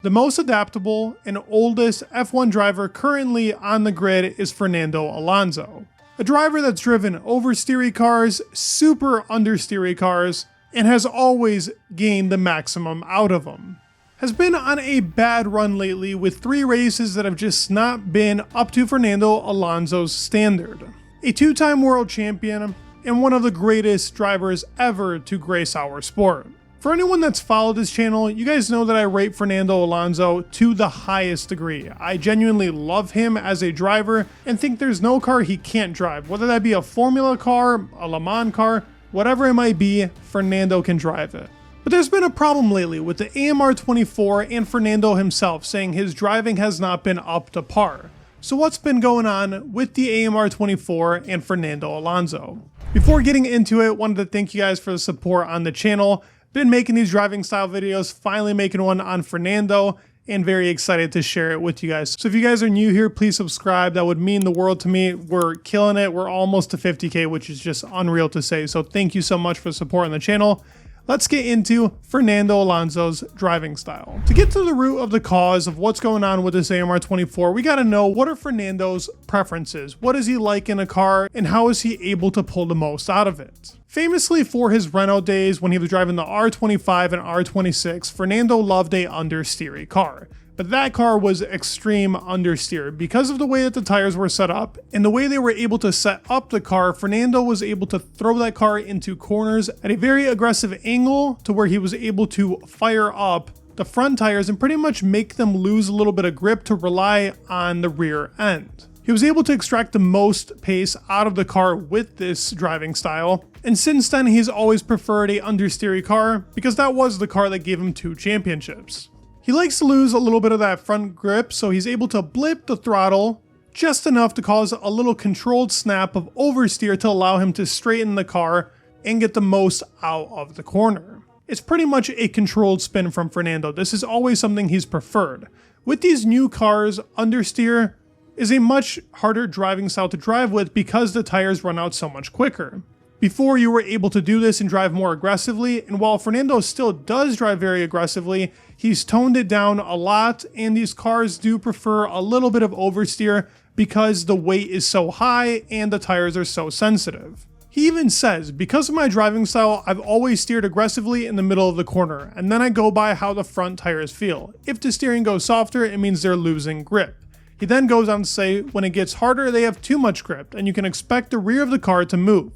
The most adaptable and oldest F1 driver currently on the grid is Fernando Alonso, a driver that's driven oversteery cars, super understeery cars, and has always gained the maximum out of them. Has been on a bad run lately with 3 races that have just not been up to Fernando Alonso's standard. A 2-time world champion and one of the greatest drivers ever to grace our sport. For anyone that's followed this channel, you guys know that I rate Fernando Alonso to the highest degree. I genuinely love him as a driver and think there's no car he can't drive, whether that be a Formula car, a Le Mans car, whatever it might be, Fernando can drive it. But there's been a problem lately with the AMR24 and Fernando himself saying his driving has not been up to par. So what's been going on with the AMR24 and Fernando Alonso? Before getting into it, wanted to thank you guys for the support on the channel. Been making these driving style videos, finally making one on Fernando, and very excited to share it with you guys. So if you guys are new here, please subscribe. That would mean the world to me. We're killing it. We're almost to 50K, which is just unreal to say. So thank you so much for supporting the channel. Let's get into Fernando Alonso's driving style. To get to the root of the cause of what's going on with this AMR24, we gotta know what are Fernando's preferences? What is he like in a car, and how is he able to pull the most out of it? Famously for his Renault days when he was driving the R25 and R26, Fernando loved a understeery car. But that car was extreme understeer. Because of the way that the tires were set up and the way they were able to set up the car, Fernando was able to throw that car into corners at a very aggressive angle to where he was able to fire up the front tires and pretty much make them lose a little bit of grip to rely on the rear end. He was able to extract the most pace out of the car with this driving style, and since then he's always preferred a understeery car because that was the car that gave him 2 championships. He likes to lose a little bit of that front grip, so he's able to blip the throttle just enough to cause a little controlled snap of oversteer to allow him to straighten the car and get the most out of the corner. It's pretty much a controlled spin from Fernando. This is always something he's preferred. With these new cars, understeer is a much harder driving style to drive with because the tires run out so much quicker. Before, you were able to do this and drive more aggressively, and while Fernando still does drive very aggressively, he's toned it down a lot, and these cars do prefer a little bit of oversteer because the weight is so high and the tires are so sensitive. He even says, because of my driving style, I've always steered aggressively in the middle of the corner, and then I go by how the front tires feel. If the steering goes softer, it means they're losing grip. He then goes on to say, when it gets harder, they have too much grip, and you can expect the rear of the car to move.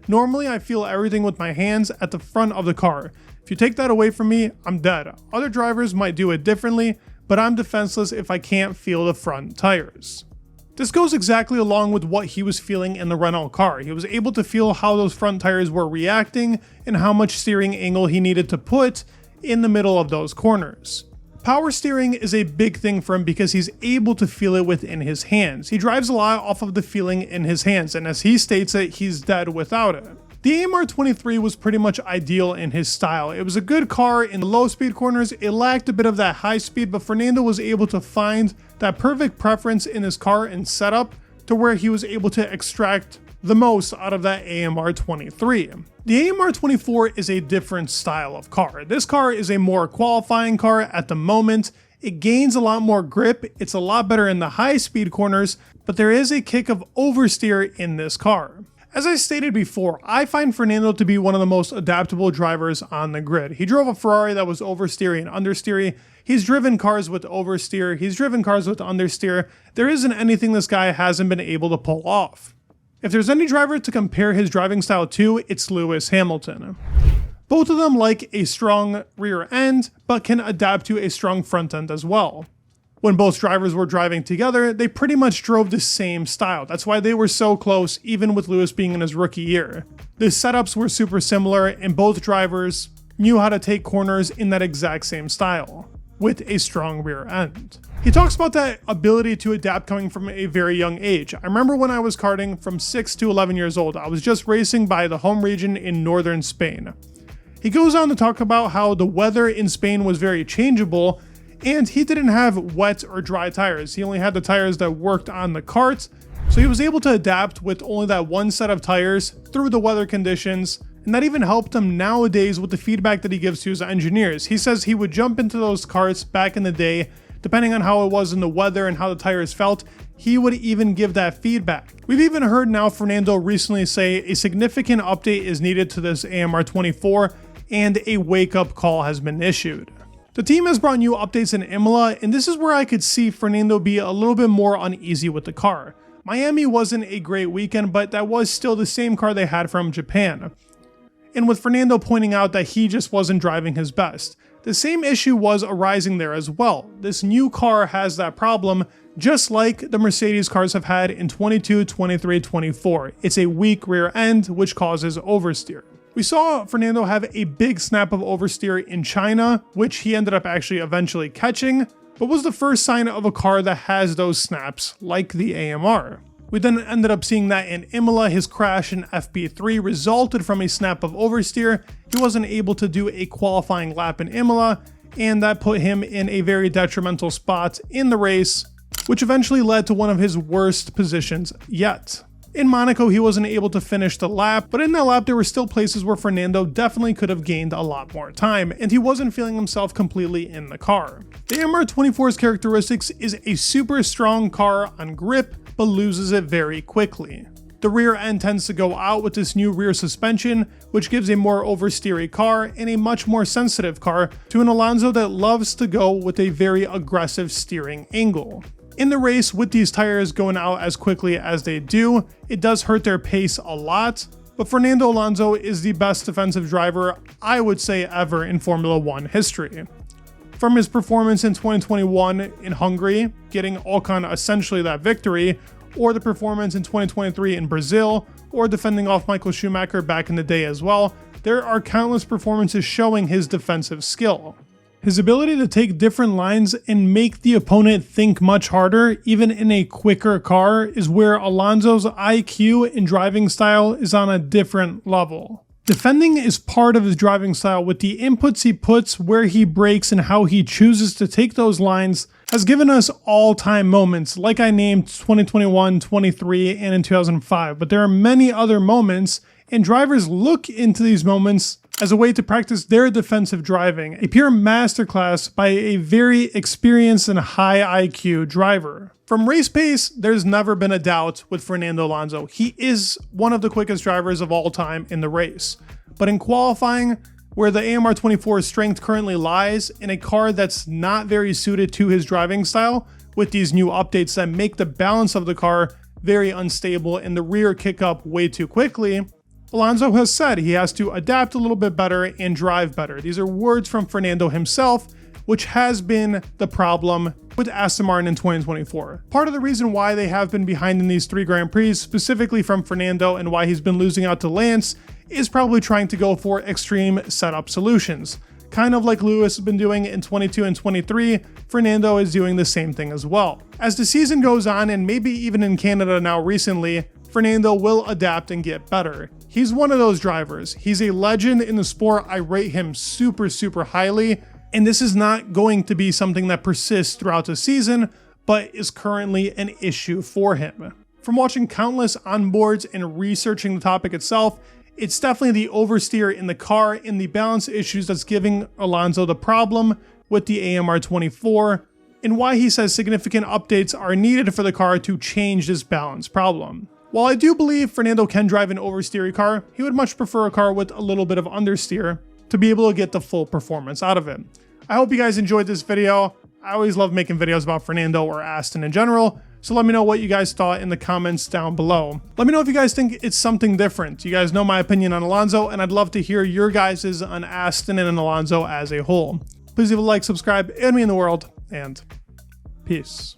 Normally, I feel everything with my hands at the front of the car. If you take that away from me, I'm dead. Other drivers might do it differently, but I'm defenseless if I can't feel the front tires. This goes exactly along with what he was feeling in the Renault car. He was able to feel how those front tires were reacting and how much steering angle he needed to put in the middle of those corners. Power steering is a big thing for him because he's able to feel it within his hands. He drives a lot off of the feeling in his hands, and as he states it, he's dead without it. The AMR23 was pretty much ideal in his style. It was a good car in the low speed corners. It lacked a bit of that high speed, but Fernando was able to find that perfect preference in his car and setup to where he was able to extract the most out of that AMR23. The AMR24 is a different style of car. This car is a more qualifying car at the moment. It gains a lot more grip. It's a lot better in the high speed corners, but there is a kick of oversteer in this car. As I stated before, I find Fernando to be one of the most adaptable drivers on the grid. He drove a Ferrari that was oversteery and understeery. He's driven cars with oversteer. He's driven cars with understeer. There isn't anything this guy hasn't been able to pull off. If there's any driver to compare his driving style to, it's Lewis Hamilton. Both of them like a strong rear end, but can adapt to a strong front end as well. When both drivers were driving together, they pretty much drove the same style. That's why they were so close, even with Lewis being in his rookie year. The setups were super similar, and both drivers knew how to take corners in that exact same style, with a strong rear end. He talks about that ability to adapt coming from a very young age. I remember when I was karting from 6 to 11 years old, I was just racing by the home region in northern Spain. He goes on to talk about how the weather in Spain was very changeable, and he didn't have wet or dry tires. He only had the tires that worked on the kart, so he was able to adapt with only that one set of tires through the weather conditions And that even helped him nowadays with the feedback that he gives to his engineers. He says he would jump into those karts back in the day, depending on how it was in the weather and how the tires felt, he would even give that feedback. We've even heard now Fernando recently say a significant update is needed to this AMR24 and a wake-up call has been issued. The team has brought new updates in Imola, and this is where I could see Fernando be a little bit more uneasy with the car. Miami wasn't a great weekend, but that was still the same car they had from Japan. And with Fernando pointing out that he just wasn't driving his best. The same issue was arising there as well. This new car has that problem, just like the Mercedes cars have had in 22, 23, 24. It's a weak rear end, which causes oversteer. We saw Fernando have a big snap of oversteer in China, which he ended up actually eventually catching, but was the first sign of a car that has those snaps, like the AMR. We then ended up seeing that in Imola. His crash in FP3 resulted from a snap of oversteer. He wasn't able to do a qualifying lap in Imola, and that put him in a very detrimental spot in the race, which eventually led to one of his worst positions yet. In Monaco, he wasn't able to finish the lap, but in that lap there were still places where Fernando definitely could have gained a lot more time, and he wasn't feeling himself completely in the car. The AMR24's characteristics is a super strong car on grip, but loses it very quickly. The rear end tends to go out with this new rear suspension, which gives a more oversteery car and a much more sensitive car to an Alonso that loves to go with a very aggressive steering angle. In the race, with these tires going out as quickly as they do, it does hurt their pace a lot, but Fernando Alonso is the best defensive driver, I would say, ever in Formula 1 history. From his performance in 2021 in Hungary, getting Ocon essentially that victory, or the performance in 2023 in Brazil, or defending off Michael Schumacher back in the day as well, there are countless performances showing his defensive skill. His ability to take different lines and make the opponent think much harder, even in a quicker car, is where Alonso's IQ and driving style is on a different level. Defending is part of his driving style, with the inputs he puts, where he brakes, and how he chooses to take those lines has given us all-time moments, like I named 2021, 23, and in 2005, but there are many other moments, and drivers look into these moments as a way to practice their defensive driving, a pure masterclass by a very experienced and high IQ driver. From race pace, there's never been a doubt with Fernando Alonso. He is one of the quickest drivers of all time in the race. But in qualifying, where the AMR24's strength currently lies, in a car that's not very suited to his driving style, with these new updates that make the balance of the car very unstable and the rear kick up way too quickly, Alonso has said he has to adapt a little bit better and drive better. These are words from Fernando himself, which has been the problem with Aston Martin in 2024. Part of the reason why they have been behind in these 3 Grand Prix, specifically from Fernando, and why he's been losing out to Lance, is probably trying to go for extreme setup solutions. Kind of like Lewis has been doing in 22 and 23, Fernando is doing the same thing as well. As the season goes on, and maybe even in Canada now recently, Fernando will adapt and get better. He's one of those drivers. He's a legend in the sport. I rate him super highly, and this is not going to be something that persists throughout the season, but is currently an issue for him. From watching countless onboards and researching the topic itself, it's definitely the oversteer in the car and the balance issues that's giving Alonso the problem with the AMR24, and why he says significant updates are needed for the car to change this balance problem. While I do believe Fernando can drive an oversteery car, he would much prefer a car with a little bit of understeer to be able to get the full performance out of it. I hope you guys enjoyed this video. I always love making videos about Fernando or Aston in general, so let me know what you guys thought in the comments down below. Let me know if you guys think it's something different. You guys know my opinion on Alonso, and I'd love to hear your guys' on Aston and Alonso as a whole. Please leave a like, subscribe, and me in the world, and peace.